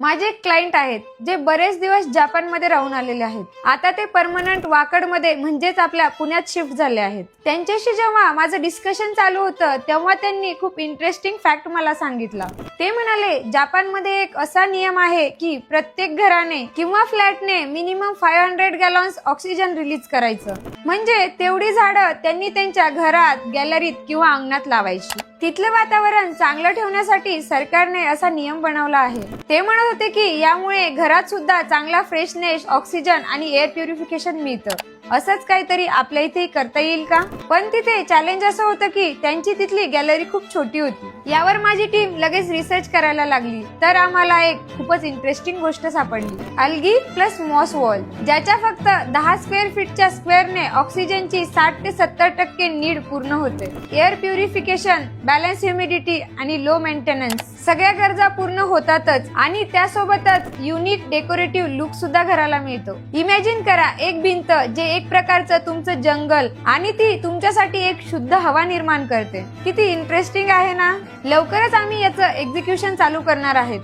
माझे एक क्लायंट आहेत जे बरेच दिवस जपानमध्ये राहून आलेले आहेत. आता ते परमनंट वाकडमध्ये म्हणजेच आपल्या पुण्यात शिफ्ट झाले आहेत. त्यांच्याशी जेव्हा माझं डिस्कशन चालू होतं तेव्हा त्यांनी खूप इंटरेस्टिंग फॅक्ट मला सांगितला. ते म्हणाले जपानमध्ये एक असा नियम आहे की प्रत्येक घराने किंवा फ्लॅटने मिनिमम 500 गॅलन्स ऑक्सिजन रिलीज करायचं. म्हणजे तेवढी झाडं त्यांनी त्यांच्या घरात, गॅलरीत किंवा अंगणात लावायची. तिथलं वातावरण चांगलं ठेवण्यासाठी सरकारने असा नियम बनवला आहे. ते म्हणत होते की यामुळे घरात सुद्धा चांगला फ्रेशनेस, ऑक्सिजन आणि एअर प्युरिफिकेशन मिळतं. असंच काहीतरी आपल्या इथे करता येईल का? पण तिथे चॅलेंज असं होतं की त्यांची तिथली गॅलरी खूप छोटी होती. यावर माझी टीम लगेच रिसर्च करायला लागली तर आम्हाला एक खूपच इंटरेस्टिंग गोष्ट सापडली. अल्गी प्लस मॉस वॉल, ज्याच्या फक्त 10 स्क्वेअर फीटच्या स्क्वेअरने ऑक्सिजनची 60 ते 70% नीड पूर्ण होते. एअर प्युरिफिकेशन, बॅलन्स ह्युमिडिटी आणि लो मेंटेनन्स सगळ्या गरजा पूर्ण होतातच आणि त्यासोबतच युनिक डेकोरेटिव्ह लुक सुद्धा घराला मिळतो. इमॅजिन करा एक भिंत जे एक प्रकारचं तुमचं जंगल आणि ती तुमच्यासाठी एक शुद्ध हवा निर्माण करते. किती इंटरेस्टिंग आहे ना? लवकरच आम्ही याचं एक्झिक्युशन चालू करणार आहेत.